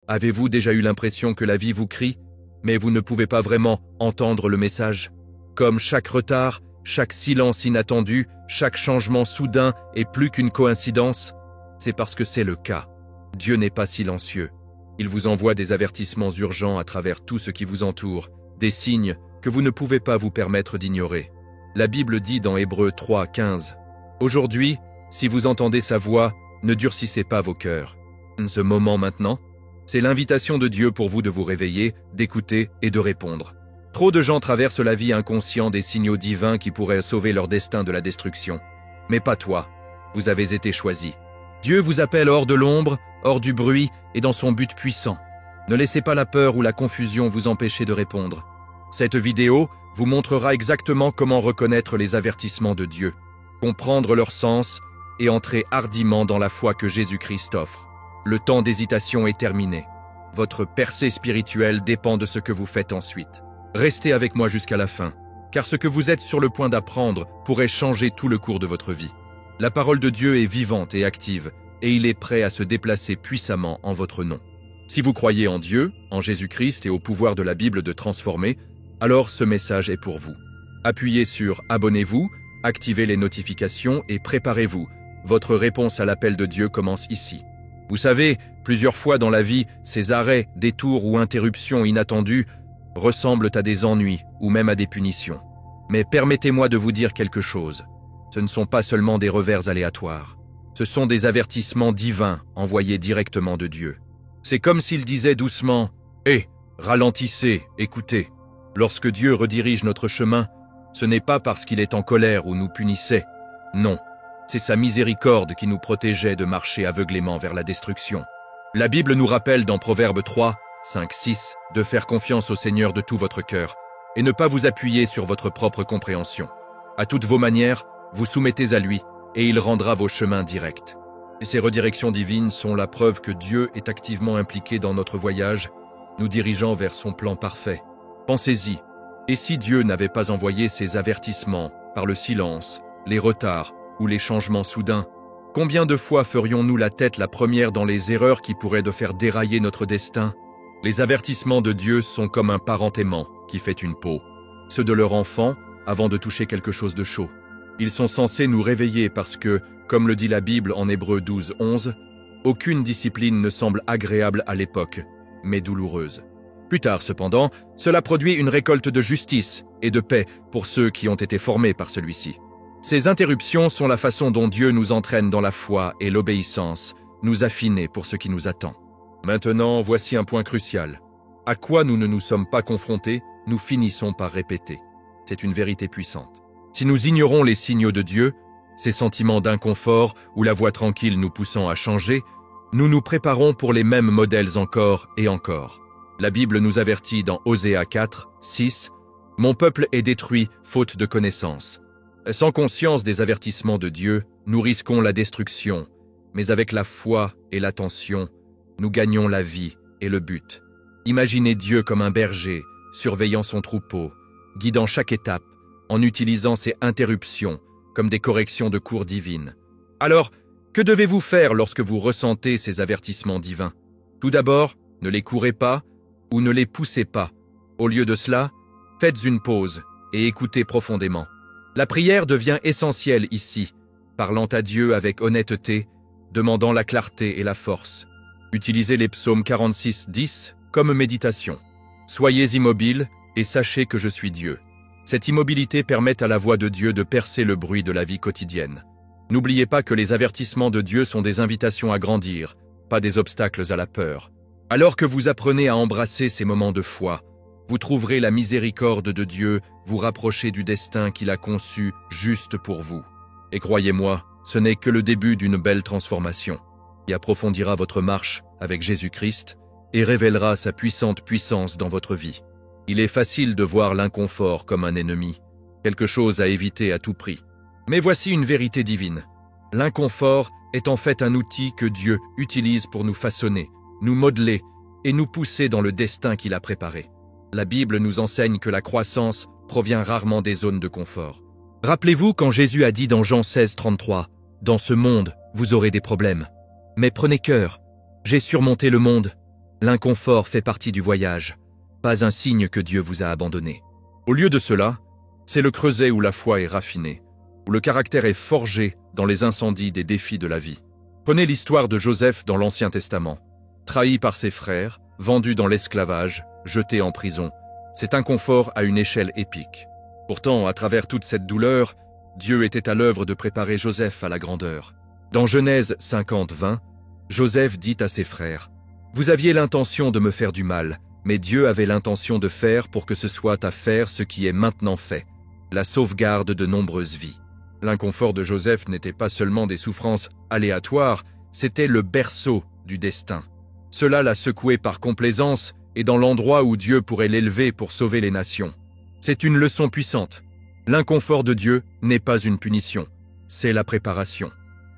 Avez-vous déjà eu l'impression que la vie vous crie, mais vous ne pouvez pas vraiment entendre le message? Comme chaque retard, chaque silence inattendu, chaque changement soudain est plus qu'une coïncidence? C'est parce que c'est le cas. Dieu n'est pas silencieux. Il vous envoie des avertissements urgents à travers tout ce qui vous entoure, des signes que vous ne pouvez pas vous permettre d'ignorer. La Bible dit dans Hébreux 3:15 « Aujourd'hui, si vous entendez sa voix, ne durcissez pas vos cœurs. » Ce moment maintenant, c'est l'invitation de Dieu pour vous de vous réveiller, d'écouter et de répondre. Trop de gens traversent la vie inconscients des signaux divins qui pourraient sauver leur destin de la destruction. Mais pas toi, vous avez été choisi. Dieu vous appelle hors de l'ombre, hors du bruit et dans son but puissant. Ne laissez pas la peur ou la confusion vous empêcher de répondre. Cette vidéo vous montrera exactement comment reconnaître les avertissements de Dieu, comprendre leur sens et entrer hardiment dans la foi que Jésus-Christ offre. Le temps d'hésitation est terminé. Votre percée spirituelle dépend de ce que vous faites ensuite. Restez avec moi jusqu'à la fin, car ce que vous êtes sur le point d'apprendre pourrait changer tout le cours de votre vie. La parole de Dieu est vivante et active, et il est prêt à se déplacer puissamment en votre nom. Si vous croyez en Dieu, en Jésus-Christ et au pouvoir de la Bible de transformer, alors ce message est pour vous. Appuyez sur « Abonnez-vous », activez les notifications et préparez-vous. Votre réponse à l'appel de Dieu commence ici. Vous savez, plusieurs fois dans la vie, ces arrêts, détours ou interruptions inattendues ressemblent à des ennuis ou même à des punitions. Mais permettez-moi de vous dire quelque chose. Ce ne sont pas seulement des revers aléatoires. Ce sont des avertissements divins envoyés directement de Dieu. C'est comme s'il disait doucement « Hé, ralentissez, écoutez ». Lorsque Dieu redirige notre chemin, ce n'est pas parce qu'il est en colère ou nous punissait. Non, c'est sa miséricorde qui nous protégeait de marcher aveuglément vers la destruction. La Bible nous rappelle dans Proverbes 3, 5, 6 de faire confiance au Seigneur de tout votre cœur et ne pas vous appuyer sur votre propre compréhension. À toutes vos manières, vous soumettez à lui et il rendra vos chemins directs. Et ces redirections divines sont la preuve que Dieu est activement impliqué dans notre voyage, nous dirigeant vers son plan parfait. Pensez-y, et si Dieu n'avait pas envoyé ces avertissements par le silence, les retards ou les changements soudains, combien de fois ferions-nous la tête la première dans les erreurs qui pourraient de faire dérailler notre destin? Les avertissements de Dieu sont comme un parent aimant qui fait une pause, ceux de leur enfant avant de toucher quelque chose de chaud. Ils sont censés nous réveiller parce que, comme le dit la Bible en Hébreux 12, 11, aucune discipline ne semble agréable à l'époque, mais douloureuse. Plus tard, cependant, cela produit une récolte de justice et de paix pour ceux qui ont été formés par celui-ci. Ces interruptions sont la façon dont Dieu nous entraîne dans la foi et l'obéissance, nous affiner pour ce qui nous attend. Maintenant, voici un point crucial. À quoi nous ne nous sommes pas confrontés, nous finissons par répéter. C'est une vérité puissante. Si nous ignorons les signaux de Dieu, ces sentiments d'inconfort ou la voix tranquille nous poussant à changer, nous nous préparons pour les mêmes modèles encore et encore. La Bible nous avertit dans Osée 4, 6 « Mon peuple est détruit faute de connaissance ». Sans conscience des avertissements de Dieu, nous risquons la destruction, mais avec la foi et l'attention, nous gagnons la vie et le but. Imaginez Dieu comme un berger, surveillant son troupeau, guidant chaque étape, en utilisant ces interruptions comme des corrections de cours divines. Alors, que devez-vous faire lorsque vous ressentez ces avertissements divins? Tout d'abord, ne les courez pas ou ne les poussez pas. Au lieu de cela, faites une pause et écoutez profondément. La prière devient essentielle ici, parlant à Dieu avec honnêteté, demandant la clarté et la force. Utilisez les psaumes 46, 10 comme méditation. Soyez immobiles et sachez que je suis Dieu. Cette immobilité permet à la voix de Dieu de percer le bruit de la vie quotidienne. N'oubliez pas que les avertissements de Dieu sont des invitations à grandir, pas des obstacles à la peur. Alors que vous apprenez à embrasser ces moments de foi, vous trouverez la miséricorde de Dieu vous rapprocher du destin qu'il a conçu juste pour vous. Et croyez-moi, ce n'est que le début d'une belle transformation qui approfondira votre marche avec Jésus-Christ et révélera sa puissante puissance dans votre vie. Il est facile de voir l'inconfort comme un ennemi, quelque chose à éviter à tout prix. Mais voici une vérité divine. L'inconfort est en fait un outil que Dieu utilise pour nous façonner, nous modeler et nous pousser dans le destin qu'il a préparé. La Bible nous enseigne que la croissance provient rarement des zones de confort. Rappelez-vous quand Jésus a dit dans Jean 16, 33, « Dans ce monde, vous aurez des problèmes. Mais prenez cœur, j'ai surmonté le monde. » L'inconfort fait partie du voyage, pas un signe que Dieu vous a abandonné. Au lieu de cela, c'est le creuset où la foi est raffinée, où le caractère est forgé dans les incendies des défis de la vie. Prenez l'histoire de Joseph dans l'Ancien Testament. Trahi par ses frères, vendu dans l'esclavage, jeté en prison. Cet inconfort à une échelle épique. Pourtant, à travers toute cette douleur, Dieu était à l'œuvre de préparer Joseph à la grandeur. Dans Genèse 50-20, Joseph dit à ses frères : « Vous aviez l'intention de me faire du mal, mais Dieu avait l'intention de faire pour que ce soit à faire ce qui est maintenant fait, la sauvegarde de nombreuses vies. » L'inconfort de Joseph n'était pas seulement des souffrances aléatoires, c'était le berceau du destin. Cela l'a secoué par complaisance et dans l'endroit où Dieu pourrait l'élever pour sauver les nations. C'est une leçon puissante. L'inconfort de Dieu n'est pas une punition, c'est la préparation.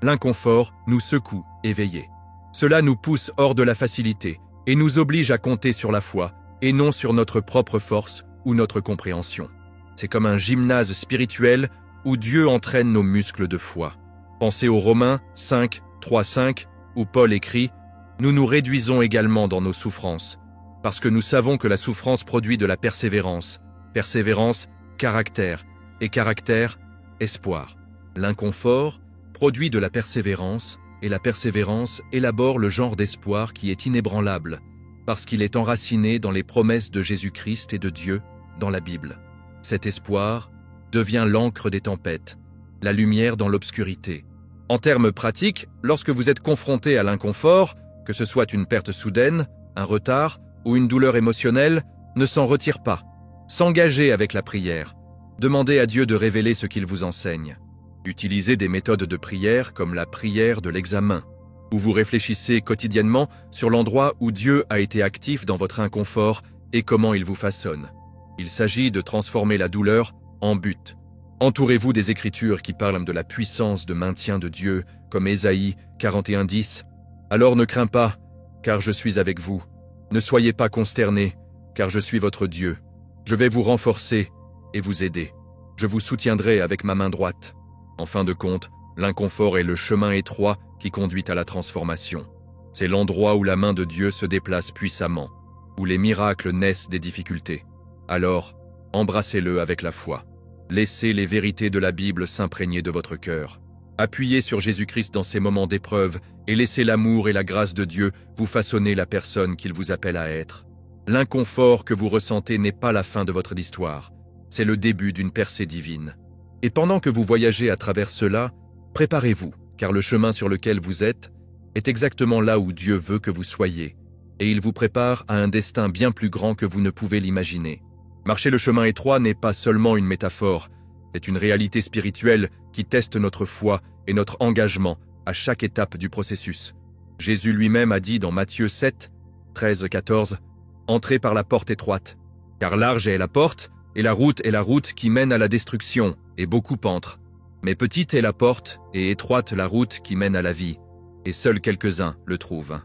L'inconfort nous secoue, éveillés. Cela nous pousse hors de la facilité et nous oblige à compter sur la foi et non sur notre propre force ou notre compréhension. C'est comme un gymnase spirituel où Dieu entraîne nos muscles de foi. Pensez aux Romains 5, 3, 5, où Paul écrit « Nous nous réduisons également dans nos souffrances, parce que nous savons que la souffrance produit de la persévérance, persévérance, caractère, et caractère, espoir. L'inconfort produit de la persévérance, et la persévérance élabore le genre d'espoir qui est inébranlable, parce qu'il est enraciné dans les promesses de Jésus-Christ et de Dieu dans la Bible. Cet espoir devient l'encre des tempêtes, la lumière dans l'obscurité. En termes pratiques, lorsque vous êtes confronté à l'inconfort, que ce soit une perte soudaine, un retard ou une douleur émotionnelle, ne s'en retire pas. S'engager avec la prière. Demandez à Dieu de révéler ce qu'il vous enseigne. Utilisez des méthodes de prière comme la prière de l'examen, où vous réfléchissez quotidiennement sur l'endroit où Dieu a été actif dans votre inconfort et comment il vous façonne. Il s'agit de transformer la douleur en but. Entourez-vous des Écritures qui parlent de la puissance de maintien de Dieu, comme Ésaïe 41:10. « Alors ne crains pas, car je suis avec vous. Ne soyez pas consternés, car je suis votre Dieu. Je vais vous renforcer et vous aider. Je vous soutiendrai avec ma main droite. » En fin de compte, l'inconfort est le chemin étroit qui conduit à la transformation. C'est l'endroit où la main de Dieu se déplace puissamment, où les miracles naissent des difficultés. Alors, embrassez-le avec la foi. Laissez les vérités de la Bible s'imprégner de votre cœur. Appuyez sur Jésus-Christ dans ces moments d'épreuve et laissez l'amour et la grâce de Dieu vous façonner la personne qu'il vous appelle à être. L'inconfort que vous ressentez n'est pas la fin de votre histoire, c'est le début d'une percée divine. Et pendant que vous voyagez à travers cela, préparez-vous, car le chemin sur lequel vous êtes est exactement là où Dieu veut que vous soyez, et il vous prépare à un destin bien plus grand que vous ne pouvez l'imaginer. Marcher le chemin étroit n'est pas seulement une métaphore, c'est une réalité spirituelle qui teste notre foi et notre engagement à chaque étape du processus. Jésus lui-même a dit dans Matthieu 7, 13-14, « Entrez par la porte étroite, car large est la porte, et la route est la route qui mène à la destruction, et beaucoup entrent. Mais petite est la porte, et étroite la route qui mène à la vie, et seuls quelques-uns le trouvent. »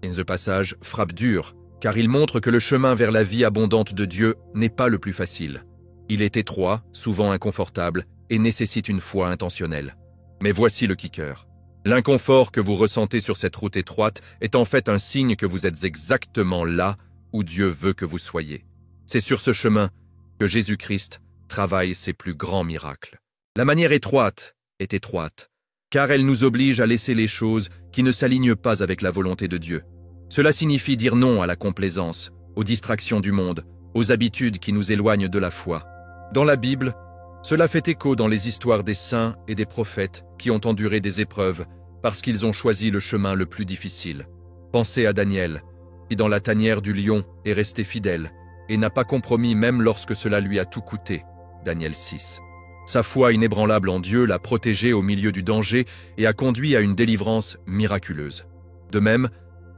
Et ce passage frappe dur, car il montre que le chemin vers la vie abondante de Dieu n'est pas le plus facile. Il est étroit, souvent inconfortable, et nécessite une foi intentionnelle. Mais voici le kicker. L'inconfort que vous ressentez sur cette route étroite est en fait un signe que vous êtes exactement là où Dieu veut que vous soyez. C'est sur ce chemin que Jésus-Christ travaille ses plus grands miracles. La manière étroite est étroite, car elle nous oblige à laisser les choses qui ne s'alignent pas avec la volonté de Dieu. Cela signifie dire non à la complaisance, aux distractions du monde, aux habitudes qui nous éloignent de la foi. Dans la Bible, cela fait écho dans les histoires des saints et des prophètes qui ont enduré des épreuves parce qu'ils ont choisi le chemin le plus difficile. Pensez à Daniel, qui dans la tanière du lion est resté fidèle et n'a pas compromis même lorsque cela lui a tout coûté. Daniel 6. Sa foi inébranlable en Dieu l'a protégé au milieu du danger et a conduit à une délivrance miraculeuse. De même,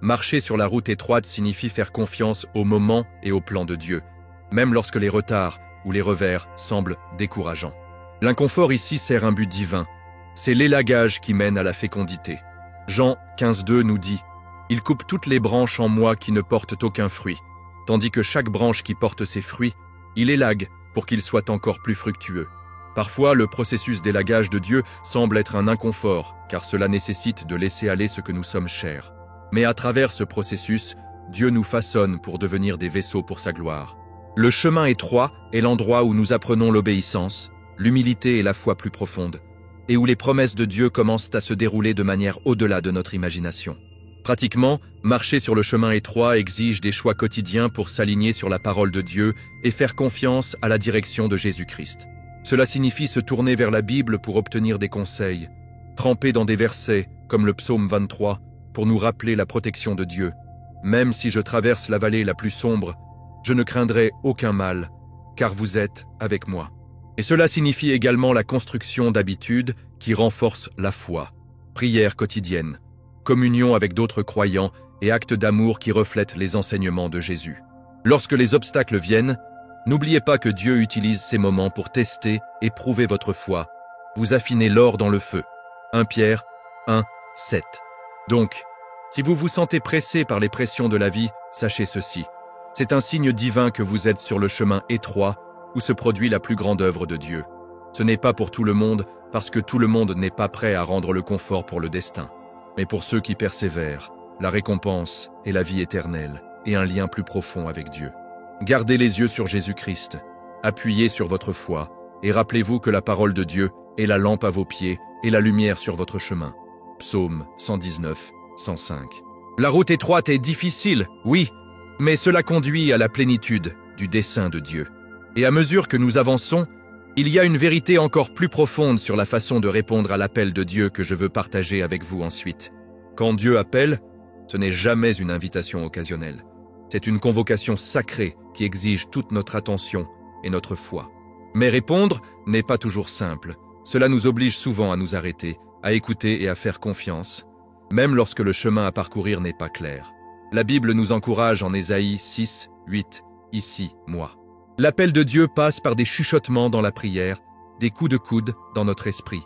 marcher sur la route étroite signifie faire confiance au moment et au plan de Dieu, même lorsque les retards ou les revers semblent décourageants. L'inconfort ici sert un but divin. C'est l'élagage qui mène à la fécondité. Jean 15:2 nous dit « Il coupe toutes les branches en moi qui ne portent aucun fruit, tandis que chaque branche qui porte ses fruits, il élague pour qu'il soit encore plus fructueux. » Parfois, le processus d'élagage de Dieu semble être un inconfort, car cela nécessite de laisser aller ce que nous sommes chers. Mais à travers ce processus, Dieu nous façonne pour devenir des vaisseaux pour sa gloire. Le chemin étroit est l'endroit où nous apprenons l'obéissance, l'humilité et la foi plus profonde, et où les promesses de Dieu commencent à se dérouler de manière au-delà de notre imagination. Pratiquement, marcher sur le chemin étroit exige des choix quotidiens pour s'aligner sur la parole de Dieu et faire confiance à la direction de Jésus-Christ. Cela signifie se tourner vers la Bible pour obtenir des conseils, tremper dans des versets comme le psaume 23 pour nous rappeler la protection de Dieu. Même si je traverse la vallée la plus sombre, je ne craindrai aucun mal, car vous êtes avec moi. Et cela signifie également la construction d'habitudes qui renforcent la foi, prière quotidienne, communion avec d'autres croyants et actes d'amour qui reflètent les enseignements de Jésus. Lorsque les obstacles viennent, n'oubliez pas que Dieu utilise ces moments pour tester et prouver votre foi. Vous affinez l'or dans le feu. 1 Pierre 1, 7. Donc, si vous vous sentez pressé par les pressions de la vie, sachez ceci. C'est un signe divin que vous êtes sur le chemin étroit où se produit la plus grande œuvre de Dieu. Ce n'est pas pour tout le monde, parce que tout le monde n'est pas prêt à rendre le confort pour le destin. Mais pour ceux qui persévèrent, la récompense est la vie éternelle et un lien plus profond avec Dieu. Gardez les yeux sur Jésus-Christ, appuyez sur votre foi et rappelez-vous que la parole de Dieu est la lampe à vos pieds et la lumière sur votre chemin. Psaume 119, 105. La route étroite est difficile, oui, mais cela conduit à la plénitude du dessein de Dieu. Et à mesure que nous avançons, il y a une vérité encore plus profonde sur la façon de répondre à l'appel de Dieu que je veux partager avec vous ensuite. Quand Dieu appelle, ce n'est jamais une invitation occasionnelle. C'est une convocation sacrée qui exige toute notre attention et notre foi. Mais répondre n'est pas toujours simple. Cela nous oblige souvent à nous arrêter, à écouter et à faire confiance, même lorsque le chemin à parcourir n'est pas clair. La Bible nous encourage en Ésaïe 6, 8, « Ici, moi ». L'appel de Dieu passe par des chuchotements dans la prière, des coups de coude dans notre esprit,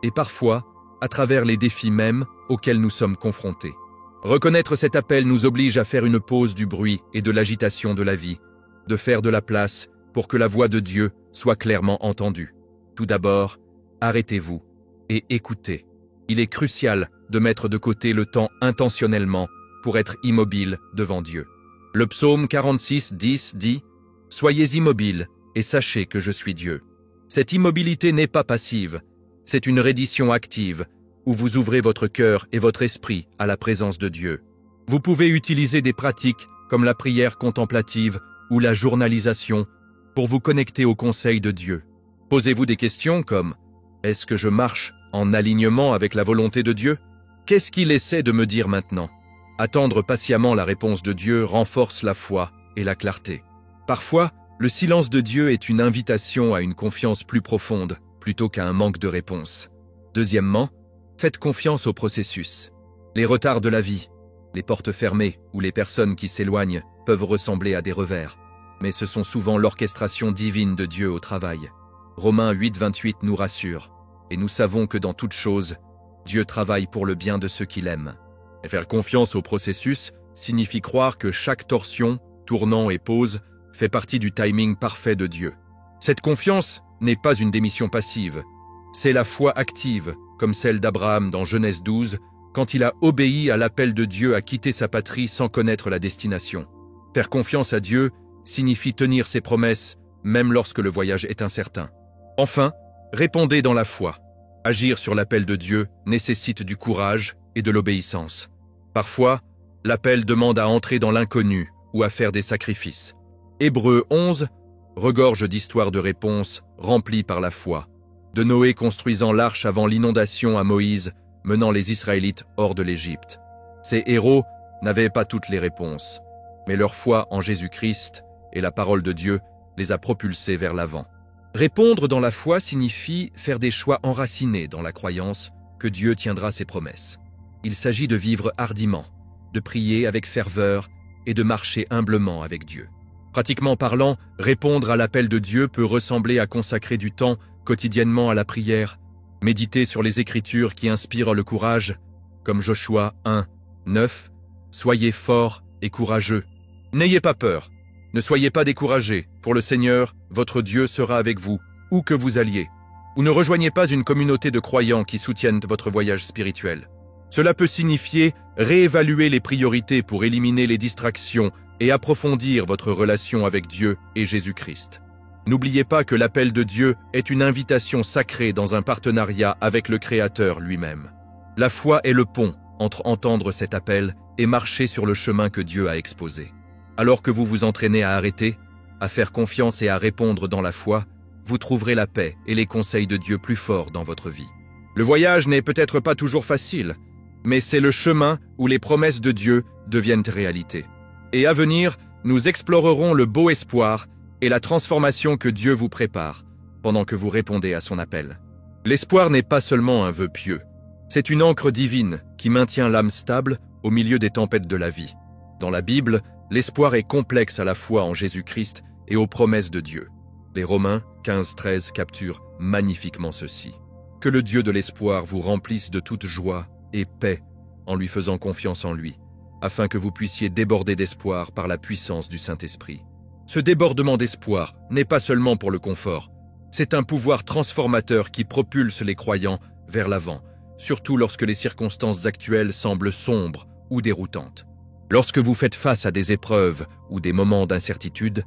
et parfois à travers les défis mêmes auxquels nous sommes confrontés. Reconnaître cet appel nous oblige à faire une pause du bruit et de l'agitation de la vie, de faire de la place pour que la voix de Dieu soit clairement entendue. Tout d'abord, arrêtez-vous et écoutez. Il est crucial de mettre de côté le temps intentionnellement pour être immobile devant Dieu. Le psaume 46, 10 dit « Soyez immobiles et sachez que je suis Dieu ». Cette immobilité n'est pas passive, c'est une reddition active où vous ouvrez votre cœur et votre esprit à la présence de Dieu. Vous pouvez utiliser des pratiques comme la prière contemplative ou la journalisation pour vous connecter au conseil de Dieu. Posez-vous des questions comme « Est-ce que je marche en alignement avec la volonté de Dieu ? Qu'est-ce qu'il essaie de me dire maintenant ?» Attendre patiemment la réponse de Dieu renforce la foi et la clarté. Parfois, le silence de Dieu est une invitation à une confiance plus profonde, plutôt qu'à un manque de réponse. Deuxièmement, faites confiance au processus. Les retards de la vie, les portes fermées ou les personnes qui s'éloignent peuvent ressembler à des revers, mais ce sont souvent l'orchestration divine de Dieu au travail. Romains 8, 28 nous rassure, et nous savons que dans toute chose, Dieu travaille pour le bien de ceux qu'il aime. Et faire confiance au processus signifie croire que chaque torsion, tournant et pause fait partie du timing parfait de Dieu. Cette confiance n'est pas une démission passive, c'est la foi active, comme celle d'Abraham dans Genèse 12, quand il a obéi à l'appel de Dieu à quitter sa patrie sans connaître la destination. Faire confiance à Dieu signifie tenir ses promesses, même lorsque le voyage est incertain. Enfin, répondez dans la foi. Agir sur l'appel de Dieu nécessite du courage et de l'obéissance. Parfois, l'appel demande à entrer dans l'inconnu ou à faire des sacrifices. Hébreux 11 regorge d'histoires de réponses remplies par la foi. De Noé construisant l'arche avant l'inondation à Moïse, menant les Israélites hors de l'Égypte. Ces héros n'avaient pas toutes les réponses, mais leur foi en Jésus-Christ et la parole de Dieu les a propulsés vers l'avant. Répondre dans la foi signifie faire des choix enracinés dans la croyance que Dieu tiendra ses promesses. Il s'agit de vivre hardiment, de prier avec ferveur et de marcher humblement avec Dieu. Pratiquement parlant, répondre à l'appel de Dieu peut ressembler à consacrer du temps quotidiennement à la prière, méditer sur les Écritures qui inspirent le courage, comme Joshua 1, 9, « Soyez forts et courageux. N'ayez pas peur, ne soyez pas découragés, pour le Seigneur, votre Dieu sera avec vous, où que vous alliez. Ou ne rejoignez pas une communauté de croyants qui soutiennent votre voyage spirituel. Cela peut signifier réévaluer les priorités pour éliminer les distractions et approfondir votre relation avec Dieu et Jésus-Christ. N'oubliez pas que l'appel de Dieu est une invitation sacrée dans un partenariat avec le Créateur lui-même. La foi est le pont entre entendre cet appel et marcher sur le chemin que Dieu a exposé. Alors que vous vous entraînez à arrêter, à faire confiance et à répondre dans la foi, vous trouverez la paix et les conseils de Dieu plus forts dans votre vie. Le voyage n'est peut-être pas toujours facile, mais c'est le chemin où les promesses de Dieu deviennent réalité. Et à venir, nous explorerons le beau espoir et la transformation que Dieu vous prépare pendant que vous répondez à son appel. L'espoir n'est pas seulement un vœu pieux, c'est une ancre divine qui maintient l'âme stable au milieu des tempêtes de la vie. Dans la Bible, l'espoir est complexe à la fois en Jésus-Christ et aux promesses de Dieu. Les Romains 15-13 capturent magnifiquement ceci. Que le Dieu de l'espoir vous remplisse de toute joie et paix en lui faisant confiance en lui, afin que vous puissiez déborder d'espoir par la puissance du Saint-Esprit. Ce débordement d'espoir n'est pas seulement pour le confort, c'est un pouvoir transformateur qui propulse les croyants vers l'avant, surtout lorsque les circonstances actuelles semblent sombres ou déroutantes. Lorsque vous faites face à des épreuves ou des moments d'incertitude,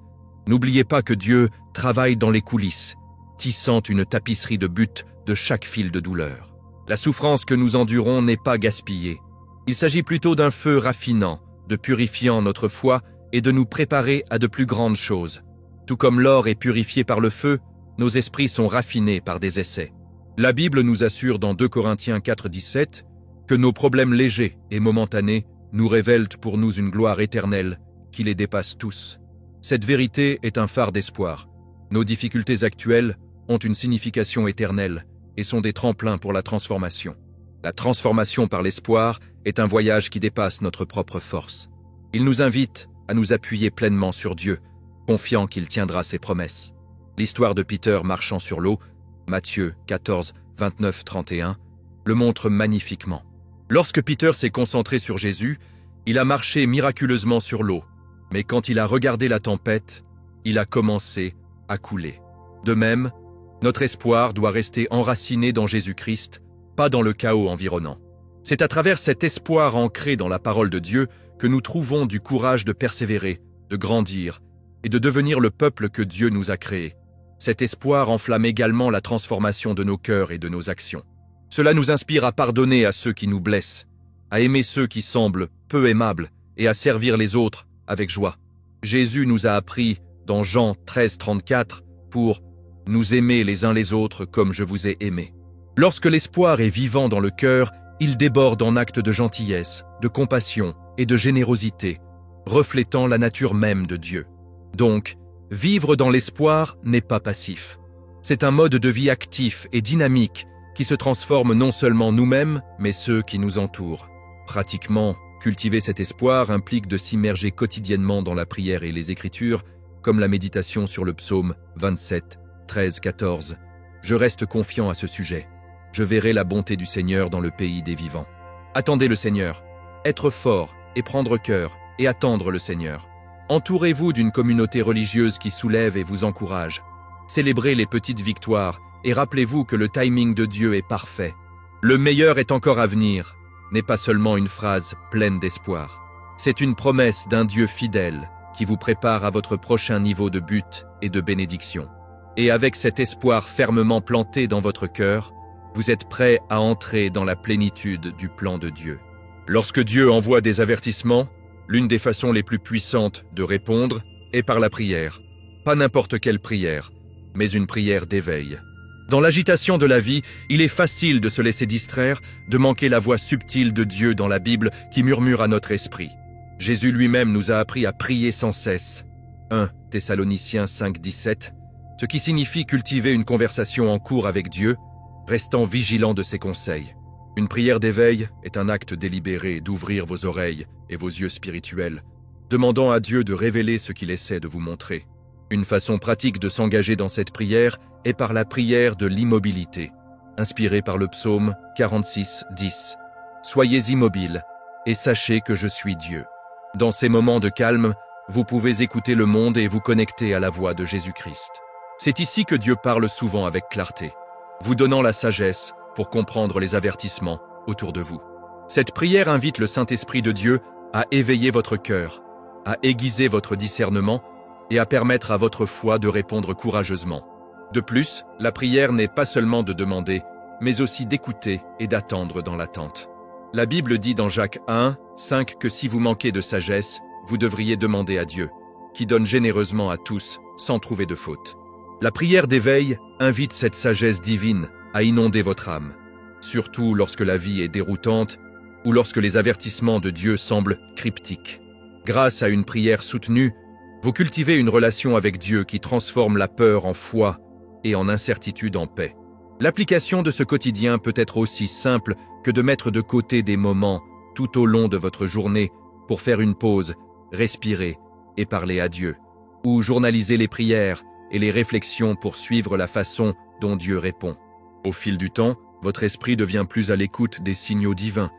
n'oubliez pas que Dieu travaille dans les coulisses, tissant une tapisserie de buts de chaque fil de douleur. La souffrance que nous endurons n'est pas gaspillée. Il s'agit plutôt d'un feu raffinant, de purifiant notre foi et de nous préparer à de plus grandes choses. Tout comme l'or est purifié par le feu, nos esprits sont raffinés par des essais. La Bible nous assure dans 2 Corinthiens 4-17 que nos problèmes légers et momentanés nous révèlent pour nous une gloire éternelle qui les dépasse tous. Cette vérité est un phare d'espoir. Nos difficultés actuelles ont une signification éternelle et sont des tremplins pour la transformation. La transformation par l'espoir est un voyage qui dépasse notre propre force. Il nous invite à nous appuyer pleinement sur Dieu, confiant qu'il tiendra ses promesses. L'histoire de Peter marchant sur l'eau, Matthieu 14, 29, 31, le montre magnifiquement. Lorsque Peter s'est concentré sur Jésus, il a marché miraculeusement sur l'eau. Mais quand il a regardé la tempête, il a commencé à couler. De même, notre espoir doit rester enraciné dans Jésus-Christ, pas dans le chaos environnant. C'est à travers cet espoir ancré dans la parole de Dieu que nous trouvons du courage de persévérer, de grandir et de devenir le peuple que Dieu nous a créé. Cet espoir enflamme également la transformation de nos cœurs et de nos actions. Cela nous inspire à pardonner à ceux qui nous blessent, à aimer ceux qui semblent peu aimables et à servir les autres avec joie. Jésus nous a appris dans Jean 13, 34 pour « nous aimer les uns les autres comme je vous ai aimés ». Lorsque l'espoir est vivant dans le cœur, il déborde en actes de gentillesse, de compassion et de générosité, reflétant la nature même de Dieu. Donc, vivre dans l'espoir n'est pas passif. C'est un mode de vie actif et dynamique qui se transforme non seulement nous-mêmes, mais ceux qui nous entourent. Pratiquement, cultiver cet espoir implique de s'immerger quotidiennement dans la prière et les Écritures, comme la méditation sur le psaume 27, 13, 14. Je reste confiant à ce sujet. Je verrai la bonté du Seigneur dans le pays des vivants. Attendez le Seigneur. Être fort et prendre cœur et attendre le Seigneur. Entourez-vous d'une communauté religieuse qui soulève et vous encourage. Célébrez les petites victoires et rappelez-vous que le timing de Dieu est parfait. Le meilleur est encore à venir n'est pas seulement une phrase pleine d'espoir. C'est une promesse d'un Dieu fidèle qui vous prépare à votre prochain niveau de but et de bénédiction. Et avec cet espoir fermement planté dans votre cœur, vous êtes prêt à entrer dans la plénitude du plan de Dieu. Lorsque Dieu envoie des avertissements, l'une des façons les plus puissantes de répondre est par la prière. Pas n'importe quelle prière, mais une prière d'éveil. Dans l'agitation de la vie, il est facile de se laisser distraire, de manquer la voix subtile de Dieu dans la Bible qui murmure à notre esprit. Jésus lui-même nous a appris à prier sans cesse. 1 Thessaloniciens 5, 17, ce qui signifie cultiver une conversation en cours avec Dieu, restant vigilant de ses conseils. Une prière d'éveil est un acte délibéré d'ouvrir vos oreilles et vos yeux spirituels, demandant à Dieu de révéler ce qu'il essaie de vous montrer. Une façon pratique de s'engager dans cette prière est par la prière de l'immobilité, inspirée par le psaume 46, 10. Soyez immobiles et sachez que je suis Dieu. Dans ces moments de calme, vous pouvez écouter le monde et vous connecter à la voix de Jésus-Christ. C'est ici que Dieu parle souvent avec clarté, vous donnant la sagesse pour comprendre les avertissements autour de vous. Cette prière invite le Saint-Esprit de Dieu à éveiller votre cœur, à aiguiser votre discernement et à permettre à votre foi de répondre courageusement. De plus, la prière n'est pas seulement de demander, mais aussi d'écouter et d'attendre dans l'attente. La Bible dit dans Jacques 1, 5 que si vous manquez de sagesse, vous devriez demander à Dieu, qui donne généreusement à tous, sans trouver de faute. La prière d'éveil invite cette sagesse divine à inonder votre âme, surtout lorsque la vie est déroutante ou lorsque les avertissements de Dieu semblent cryptiques. Grâce à une prière soutenue, vous cultivez une relation avec Dieu qui transforme la peur en foi et en incertitude en paix. L'application de ce quotidien peut être aussi simple que de mettre de côté des moments tout au long de votre journée pour faire une pause, respirer et parler à Dieu, ou journaliser les prières et les réflexions pour suivre la façon dont Dieu répond. Au fil du temps, votre esprit devient plus à l'écoute des signaux divins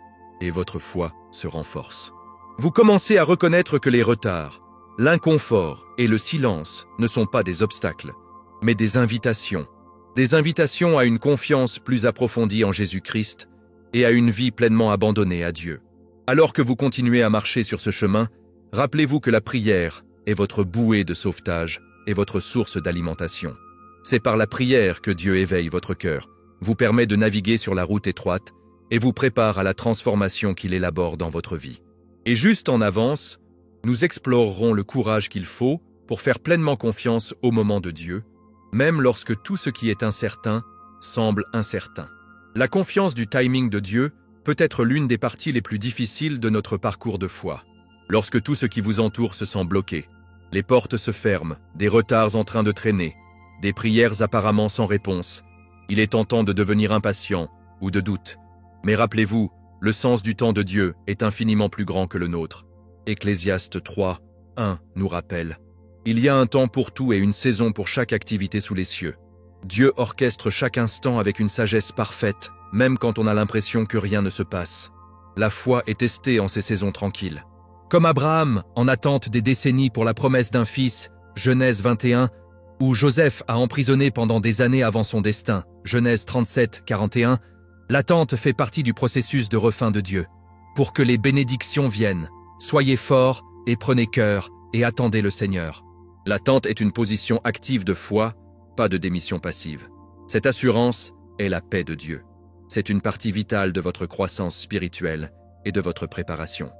et votre foi se renforce. Vous commencez à reconnaître que les retards, l'inconfort et le silence ne sont pas des obstacles, mais des invitations à une confiance plus approfondie en Jésus-Christ et à une vie pleinement abandonnée à Dieu. Alors que vous continuez à marcher sur ce chemin, rappelez-vous que la prière est votre bouée de sauvetage et votre source d'alimentation. C'est par la prière que Dieu éveille votre cœur, vous permet de naviguer sur la route étroite et vous prépare à la transformation qu'il élabore dans votre vie. Et juste en avance, nous explorerons le courage qu'il faut pour faire pleinement confiance au moment de Dieu, même lorsque tout ce qui est incertain semble incertain. La confiance du timing de Dieu peut être l'une des parties les plus difficiles de notre parcours de foi. Lorsque tout ce qui vous entoure se sent bloqué, les portes se ferment, des retards en train de traîner, des prières apparemment sans réponse, il est tentant de devenir impatient ou de doute. Mais rappelez-vous, le sens du temps de Dieu est infiniment plus grand que le nôtre. Ecclésiaste 3, 1 nous rappelle: il y a un temps pour tout et une saison pour chaque activité sous les cieux. Dieu orchestre chaque instant avec une sagesse parfaite, même quand on a l'impression que rien ne se passe. La foi est testée en ces saisons tranquilles. Comme Abraham, en attente des décennies pour la promesse d'un fils, Genèse 21, ou Joseph a emprisonné pendant des années avant son destin, Genèse 37, 41, l'attente fait partie du processus de refin de Dieu. Pour que les bénédictions viennent, soyez forts et prenez cœur et attendez le Seigneur. L'attente est une position active de foi, pas de démission passive. Cette assurance est la paix de Dieu. C'est une partie vitale de votre croissance spirituelle et de votre préparation.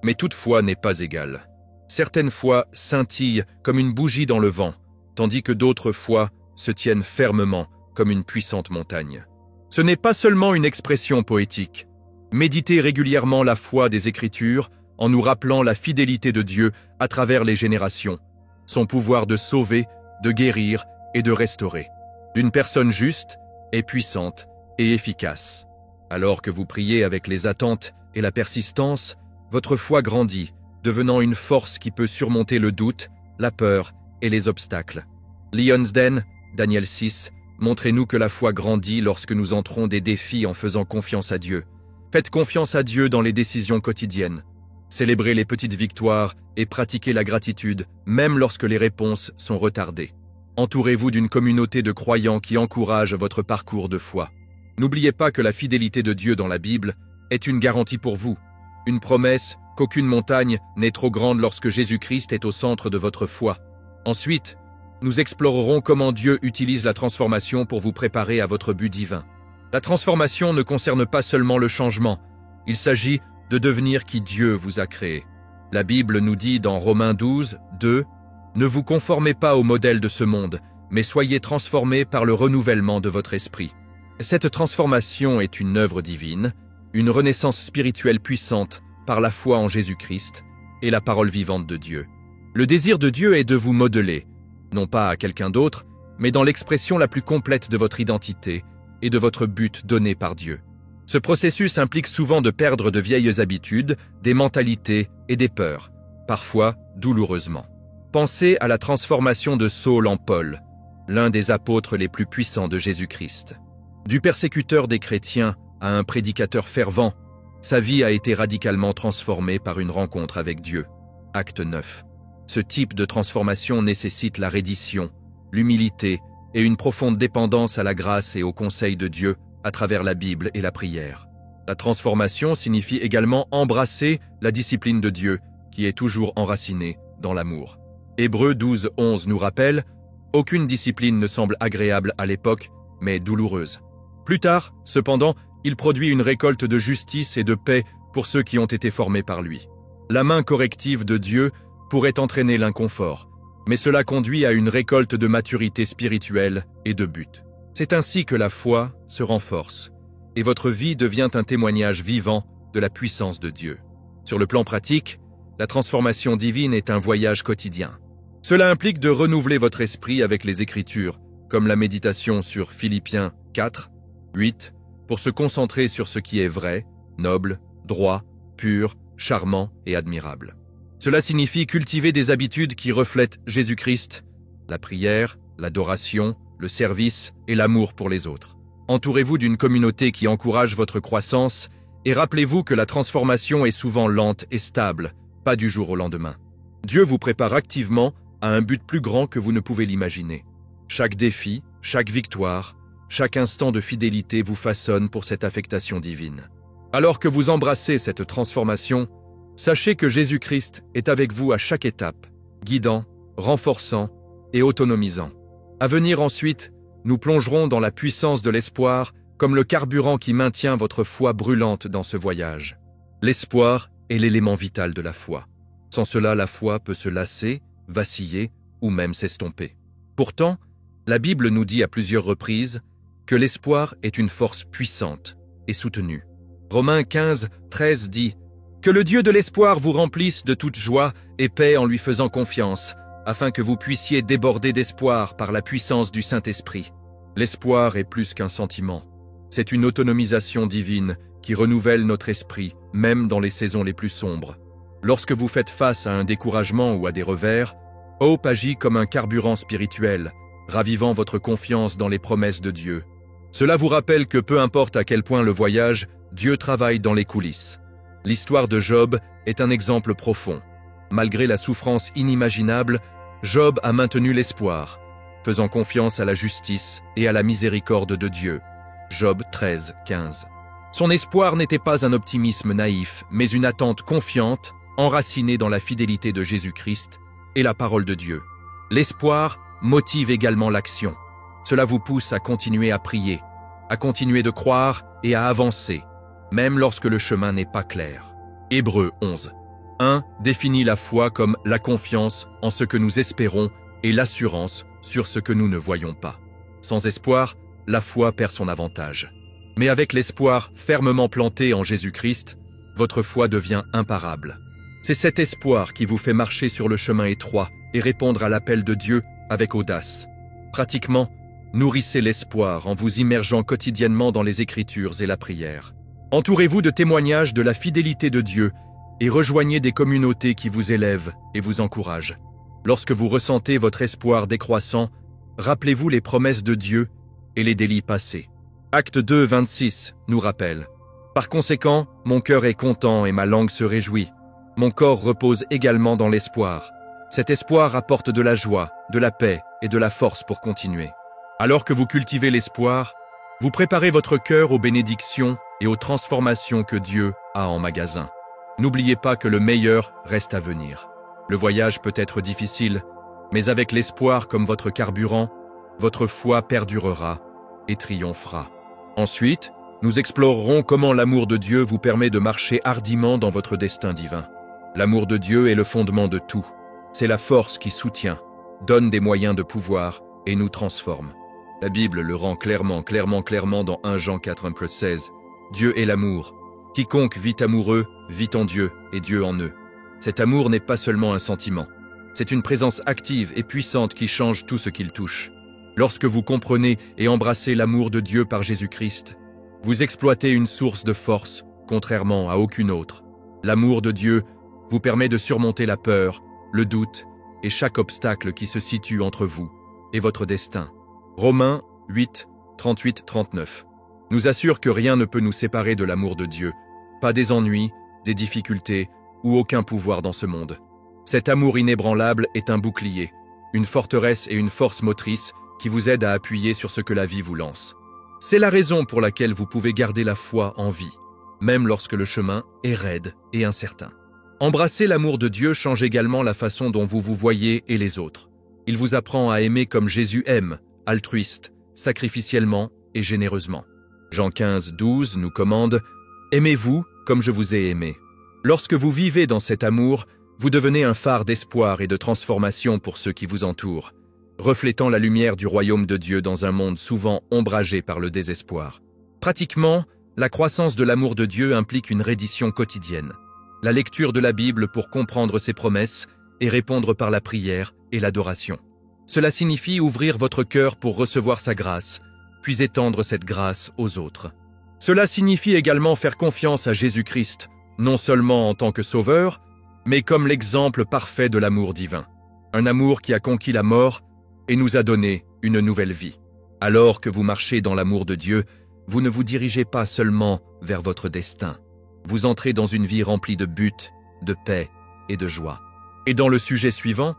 Mais toute foi n'est pas égale. Certaines foi scintillent comme une bougie dans le vent, tandis que d'autres foi se tiennent fermement comme une puissante montagne. Ce n'est pas seulement une expression poétique. Méditez régulièrement la foi des Écritures en nous rappelant la fidélité de Dieu à travers les générations, son pouvoir de sauver, de guérir et de restaurer. Une personne juste est puissante et efficace. Alors que vous priez avec les attentes et la persistance, votre foi grandit, devenant une force qui peut surmonter le doute, la peur et les obstacles. Lion's Den, Daniel 6, montrez-nous que la foi grandit lorsque nous entrons des défis en faisant confiance à Dieu. Faites confiance à Dieu dans les décisions quotidiennes. Célébrez les petites victoires et pratiquez la gratitude, même lorsque les réponses sont retardées. Entourez-vous d'une communauté de croyants qui encouragent votre parcours de foi. N'oubliez pas que la fidélité de Dieu dans la Bible est une garantie pour vous, une promesse qu'aucune montagne n'est trop grande lorsque Jésus-Christ est au centre de votre foi. Ensuite, nous explorerons comment Dieu utilise la transformation pour vous préparer à votre but divin. La transformation ne concerne pas seulement le changement, il s'agit de devenir qui Dieu vous a créé. La Bible nous dit dans Romains 12, 2, « Ne vous conformez pas au modèle de ce monde, mais soyez transformés par le renouvellement de votre esprit. » Cette transformation est une œuvre divine, une renaissance spirituelle puissante par la foi en Jésus-Christ et la parole vivante de Dieu. Le désir de Dieu est de vous modeler, non pas à quelqu'un d'autre, mais dans l'expression la plus complète de votre identité et de votre but donné par Dieu. Ce processus implique souvent de perdre de vieilles habitudes, des mentalités et des peurs, parfois douloureusement. Pensez à la transformation de Saul en Paul, l'un des apôtres les plus puissants de Jésus-Christ. Du persécuteur des chrétiens à un prédicateur fervent, sa vie a été radicalement transformée par une rencontre avec Dieu. Acte 9. Ce type de transformation nécessite la reddition, l'humilité et une profonde dépendance à la grâce et au conseil de Dieu à travers la Bible et la prière. La transformation signifie également embrasser la discipline de Dieu, qui est toujours enracinée dans l'amour. Hébreux 12:11 nous rappelle « Aucune discipline ne semble agréable à l'époque, mais douloureuse. Plus tard, cependant, il produit une récolte de justice et de paix pour ceux qui ont été formés par lui. » La main corrective de Dieu pourrait entraîner l'inconfort, mais cela conduit à une récolte de maturité spirituelle et de but. C'est ainsi que la foi se renforce, et votre vie devient un témoignage vivant de la puissance de Dieu. Sur le plan pratique, la transformation divine est un voyage quotidien. Cela implique de renouveler votre esprit avec les Écritures, comme la méditation sur Philippiens 4, 8, pour se concentrer sur ce qui est vrai, noble, droit, pur, charmant et admirable. Cela signifie cultiver des habitudes qui reflètent Jésus-Christ, la prière, l'adoration, le service et l'amour pour les autres. Entourez-vous d'une communauté qui encourage votre croissance et rappelez-vous que la transformation est souvent lente et stable, pas du jour au lendemain. Dieu vous prépare activement à un but plus grand que vous ne pouvez l'imaginer. Chaque défi, chaque victoire, chaque instant de fidélité vous façonne pour cette affectation divine. Alors que vous embrassez cette transformation, sachez que Jésus-Christ est avec vous à chaque étape, guidant, renforçant et autonomisant. À venir ensuite, nous plongerons dans la puissance de l'espoir comme le carburant qui maintient votre foi brûlante dans ce voyage. L'espoir est l'élément vital de la foi. Sans cela, la foi peut se lasser, vaciller ou même s'estomper. Pourtant, la Bible nous dit à plusieurs reprises que l'espoir est une force puissante et soutenue. Romains 15, 13 dit « Que le Dieu de l'espoir vous remplisse de toute joie et paix en lui faisant confiance, afin que vous puissiez déborder d'espoir par la puissance du Saint-Esprit. » L'espoir est plus qu'un sentiment. C'est une autonomisation divine qui renouvelle notre esprit, même dans les saisons les plus sombres. Lorsque vous faites face à un découragement ou à des revers, Hope agit comme un carburant spirituel, ravivant votre confiance dans les promesses de Dieu. Cela vous rappelle que peu importe à quel point le voyage, Dieu travaille dans les coulisses. L'histoire de Job est un exemple profond. Malgré la souffrance inimaginable, Job a maintenu l'espoir, faisant confiance à la justice et à la miséricorde de Dieu. Job 13, 15. Son espoir n'était pas un optimisme naïf, mais une attente confiante, enracinée dans la fidélité de Jésus-Christ et la parole de Dieu. L'espoir motive également l'action. Cela vous pousse à continuer à prier, à continuer de croire et à avancer, même lorsque le chemin n'est pas clair. Hébreux 11. 1 définit la foi comme la confiance en ce que nous espérons et l'assurance sur ce que nous ne voyons pas. Sans espoir, la foi perd son avantage. Mais avec l'espoir fermement planté en Jésus-Christ, votre foi devient imparable. C'est cet espoir qui vous fait marcher sur le chemin étroit et répondre à l'appel de Dieu avec audace. Pratiquement, nourrissez l'espoir en vous immergeant quotidiennement dans les Écritures et la prière. Entourez-vous de témoignages de la fidélité de Dieu et rejoignez des communautés qui vous élèvent et vous encouragent. Lorsque vous ressentez votre espoir décroissant, rappelez-vous les promesses de Dieu et les délits passés. Acte 2, 26 nous rappelle « Par conséquent, mon cœur est content et ma langue se réjouit. Mon corps repose également dans l'espoir. Cet espoir apporte de la joie, de la paix et de la force pour continuer. » Alors que vous cultivez l'espoir, vous préparez votre cœur aux bénédictions et aux transformations que Dieu a en magasin. N'oubliez pas que le meilleur reste à venir. Le voyage peut être difficile, mais avec l'espoir comme votre carburant, votre foi perdurera et triomphera. Ensuite, nous explorerons comment l'amour de Dieu vous permet de marcher hardiment dans votre destin divin. L'amour de Dieu est le fondement de tout. C'est la force qui soutient, donne des moyens de pouvoir et nous transforme. La Bible le rend clairement dans 1 Jean 4:16. Dieu est l'amour. Quiconque vit amoureux vit en Dieu et Dieu en eux. Cet amour n'est pas seulement un sentiment. C'est une présence active et puissante qui change tout ce qu'il touche. Lorsque vous comprenez et embrassez l'amour de Dieu par Jésus-Christ, vous exploitez une source de force, contrairement à aucune autre. L'amour de Dieu vous permet de surmonter la peur, le doute et chaque obstacle qui se situe entre vous et votre destin. Romains 8, 38-39 nous assure que rien ne peut nous séparer de l'amour de Dieu, pas des ennuis, des difficultés ou aucun pouvoir dans ce monde. Cet amour inébranlable est un bouclier, une forteresse et une force motrice qui vous aide à appuyer sur ce que la vie vous lance. C'est la raison pour laquelle vous pouvez garder la foi en vie. même lorsque le chemin est raide et incertain. Embrasser l'amour de Dieu change également la façon dont vous vous voyez et les autres. Il vous apprend à aimer comme Jésus aime, altruiste, sacrificiellement et généreusement. Jean 15, 12 nous commande « Aimez-vous comme je vous ai aimé ». Lorsque vous vivez dans cet amour, vous devenez un phare d'espoir et de transformation pour ceux qui vous entourent, reflétant la lumière du royaume de Dieu dans un monde souvent ombragé par le désespoir. Pratiquement, la croissance de l'amour de Dieu implique une reddition quotidienne. La lecture de la Bible pour comprendre ses promesses et répondre par la prière et l'adoration. Cela signifie ouvrir votre cœur pour recevoir sa grâce, puis étendre cette grâce aux autres. Cela signifie également faire confiance à Jésus-Christ, non seulement en tant que sauveur, mais comme l'exemple parfait de l'amour divin. Un amour qui a conquis la mort et nous a donné une nouvelle vie. Alors que vous marchez dans l'amour de Dieu, vous ne vous dirigez pas seulement vers votre destin. Vous entrez dans une vie remplie de buts, de paix et de joie. Et dans le sujet suivant,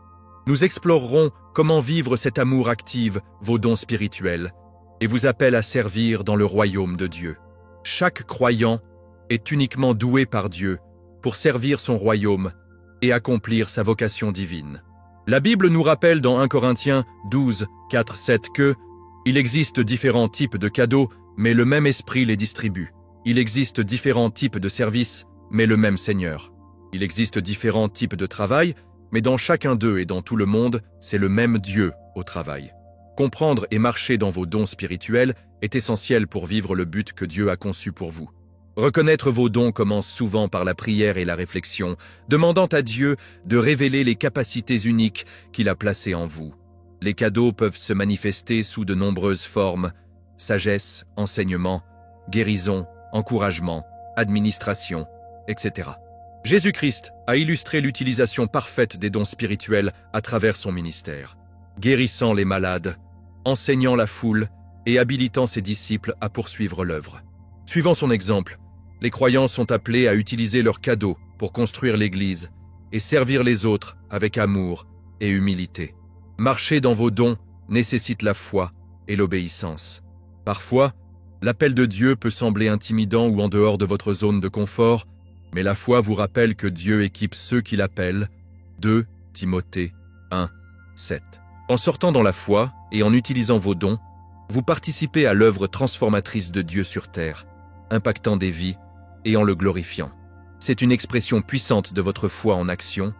nous explorerons comment vivre cet amour active vos dons spirituels et vous appelle à servir dans le royaume de Dieu. Chaque croyant est uniquement doué par Dieu pour servir son royaume et accomplir sa vocation divine. La Bible nous rappelle dans 1 Corinthiens 12, 4, 7 que « Il existe différents types de cadeaux, mais le même esprit les distribue. Il existe différents types de services, mais le même Seigneur. Il existe différents types de travail, mais dans chacun d'eux et dans tout le monde, c'est le même Dieu au travail. » Comprendre et marcher dans vos dons spirituels est essentiel pour vivre le but que Dieu a conçu pour vous. Reconnaître vos dons commence souvent par la prière et la réflexion, demandant à Dieu de révéler les capacités uniques qu'il a placées en vous. Les cadeaux peuvent se manifester sous de nombreuses formes: sagesse, enseignement, guérison, encouragement, administration, etc. Jésus-Christ a illustré l'utilisation parfaite des dons spirituels à travers son ministère, guérissant les malades, enseignant la foule et habilitant ses disciples à poursuivre l'œuvre. Suivant son exemple, les croyants sont appelés à utiliser leurs cadeaux pour construire l'Église et servir les autres avec amour et humilité. Marcher dans vos dons nécessite la foi et l'obéissance. Parfois, l'appel de Dieu peut sembler intimidant ou en dehors de votre zone de confort, mais la foi vous rappelle que Dieu équipe ceux qui l'appellent. 2 Timothée 1, 7. En sortant dans la foi et en utilisant vos dons, vous participez à l'œuvre transformatrice de Dieu sur terre, impactant des vies et en le glorifiant. C'est une expression puissante de votre foi en action,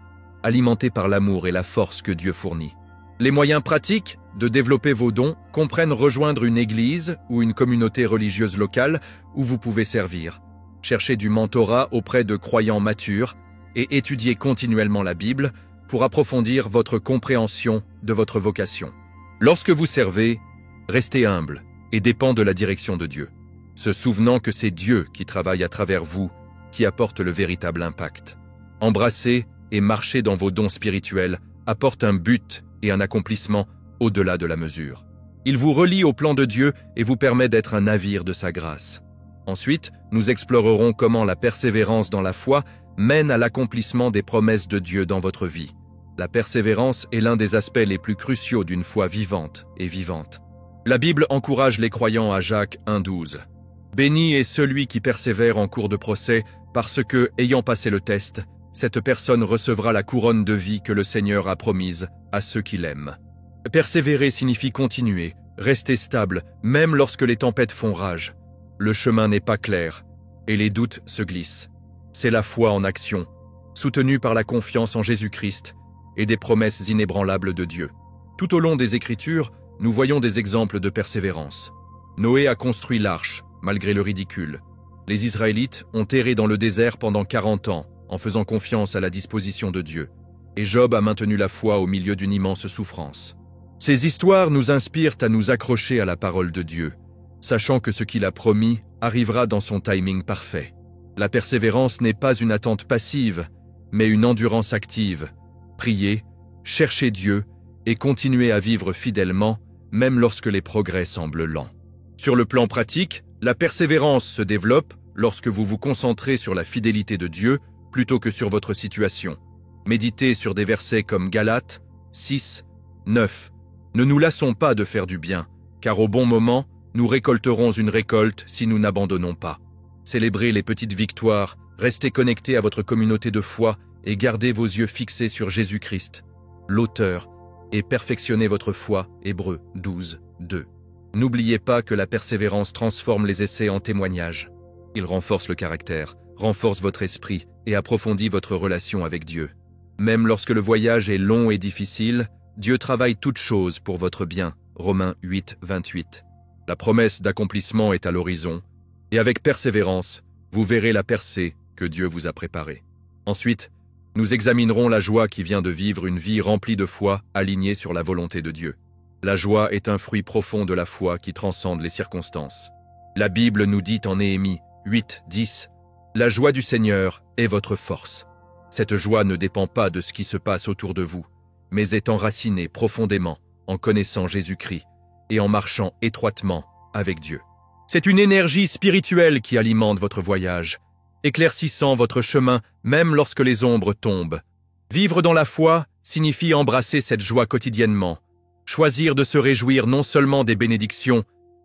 alimentée par l'amour et la force que Dieu fournit. Les moyens pratiques de développer vos dons comprennent rejoindre une église ou une communauté religieuse locale où vous pouvez servir, chercher du mentorat auprès de croyants matures et étudier continuellement la Bible pour approfondir votre compréhension de votre vocation. Lorsque vous servez, restez humble et dépend de la direction de Dieu, se souvenant que c'est Dieu qui travaille à travers vous, qui apporte le véritable impact. Embrasser et marcher dans vos dons spirituels apporte un but et un accomplissement au-delà de la mesure. Il vous relie au plan de Dieu et vous permet d'être un navire de sa grâce. Ensuite, nous explorerons comment la persévérance dans la foi mène à l'accomplissement des promesses de Dieu dans votre vie. La persévérance est l'un des aspects les plus cruciaux d'une foi vivante et vivante. La Bible encourage les croyants à Jacques 1,12. « Béni est celui qui persévère en cours de procès, parce que, ayant passé le test, cette personne recevra la couronne de vie que le Seigneur a promise à ceux qui l'aiment. » Persévérer signifie continuer, rester stable, même lorsque les tempêtes font rage. Le chemin n'est pas clair, et les doutes se glissent. C'est la foi en action, soutenue par la confiance en Jésus-Christ et des promesses inébranlables de Dieu. Tout au long des Écritures, nous voyons des exemples de persévérance. Noé a construit l'arche, malgré le ridicule. Les Israélites ont erré dans le désert pendant 40 ans, en faisant confiance à la disposition de Dieu. Et Job a maintenu la foi au milieu d'une immense souffrance. Ces histoires nous inspirent à nous accrocher à la parole de Dieu, sachant que ce qu'il a promis arrivera dans son timing parfait. La persévérance n'est pas une attente passive, mais une endurance active. Prier, chercher Dieu et continuer à vivre fidèlement, même lorsque les progrès semblent lents. Sur le plan pratique, la persévérance se développe lorsque vous vous concentrez sur la fidélité de Dieu plutôt que sur votre situation. Méditez sur des versets comme Galates 6, 9. Ne nous lassons pas de faire du bien, car au bon moment, nous récolterons une récolte si nous n'abandonnons pas. Célébrez les petites victoires, restez connectés à votre communauté de foi et gardez vos yeux fixés sur Jésus-Christ, l'auteur, et perfectionnez votre foi. Hébreux 12, 2. N'oubliez pas que la persévérance transforme les essais en témoignages. Il renforce le caractère, renforce votre esprit et approfondit votre relation avec Dieu. Même lorsque le voyage est long et difficile, Dieu travaille toutes choses pour votre bien. Romains 8, 28. La promesse d'accomplissement est à l'horizon, et avec persévérance, vous verrez la percée que Dieu vous a préparée. Ensuite, nous examinerons la joie qui vient de vivre une vie remplie de foi alignée sur la volonté de Dieu. La joie est un fruit profond de la foi qui transcende les circonstances. La Bible nous dit en Néhémie 8, 10 « La joie du Seigneur est votre force ». Cette joie ne dépend pas de ce qui se passe autour de vous, mais est enracinée profondément en connaissant Jésus-Christ et en marchant étroitement avec Dieu. C'est une énergie spirituelle qui alimente votre voyage, éclaircissant votre chemin même lorsque les ombres tombent. Vivre dans la foi signifie embrasser cette joie quotidiennement, choisir de se réjouir non seulement des bénédictions,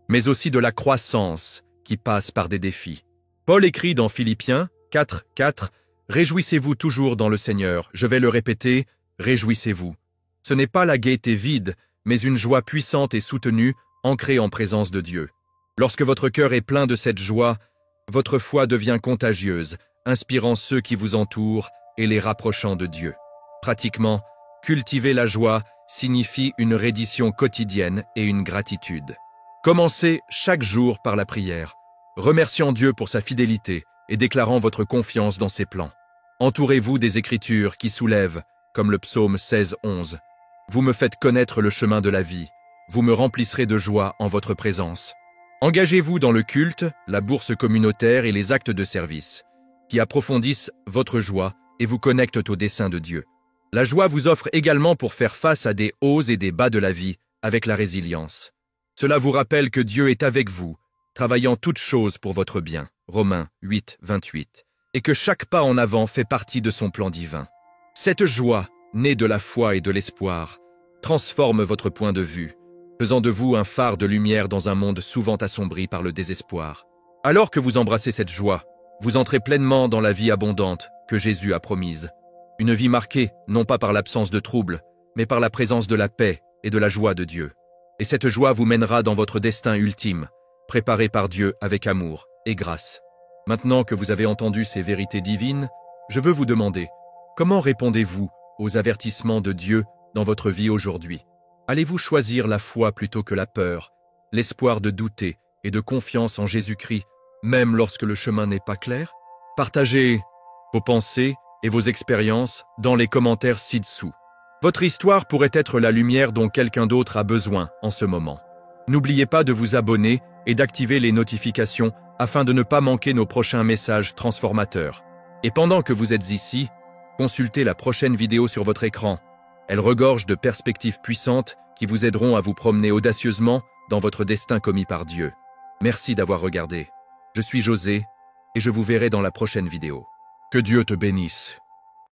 mais aussi de la croissance qui passe par des défis. Paul écrit dans Philippiens 4, 4 « Réjouissez-vous toujours dans le Seigneur ». Je vais le répéter, réjouissez-vous. Ce n'est pas la gaieté vide, mais une joie puissante et soutenue, ancrée en présence de Dieu. Lorsque votre cœur est plein de cette joie, votre foi devient contagieuse, inspirant ceux qui vous entourent et les rapprochant de Dieu. Pratiquement, cultiver la joie signifie une reddition quotidienne et une gratitude. Commencez chaque jour par la prière, remerciant Dieu pour sa fidélité et déclarant votre confiance dans ses plans. Entourez-vous des Écritures qui soulèvent, comme le psaume 16, 11. Vous me faites connaître le chemin de la vie, vous me remplirez de joie en votre présence. Engagez-vous dans le culte, la bourse communautaire et les actes de service, qui approfondissent votre joie et vous connectent au dessein de Dieu. La joie vous offre également pour faire face à des hauts et des bas de la vie avec la résilience. Cela vous rappelle que Dieu est avec vous, travaillant toutes choses pour votre bien, Romains 8, 28, et que chaque pas en avant fait partie de son plan divin. Cette joie, née de la foi et de l'espoir, transforme votre point de vue, faisant de vous un phare de lumière dans un monde souvent assombri par le désespoir. Alors que vous embrassez cette joie, vous entrez pleinement dans la vie abondante que Jésus a promise. Une vie marquée, non pas par l'absence de troubles, mais par la présence de la paix et de la joie de Dieu. Et cette joie vous mènera dans votre destin ultime, préparé par Dieu avec amour et grâce. Maintenant que vous avez entendu ces vérités divines, je veux vous demander, comment répondez-vous aux avertissements de Dieu dans votre vie aujourd'hui? Allez-vous choisir la foi plutôt que la peur, l'espoir de douter et de confiance en Jésus-Christ, même lorsque le chemin n'est pas clair? Partagez vos pensées et vos expériences dans les commentaires ci-dessous. Votre histoire pourrait être la lumière dont quelqu'un d'autre a besoin en ce moment. N'oubliez pas de vous abonner et d'activer les notifications afin de ne pas manquer nos prochains messages transformateurs. Et pendant que vous êtes ici, consultez la prochaine vidéo sur votre écran. Elle regorge de perspectives puissantes qui vous aideront à vous promener audacieusement dans votre destin commis par Dieu. Merci d'avoir regardé. Je suis José et je vous verrai dans la prochaine vidéo. Que Dieu te bénisse.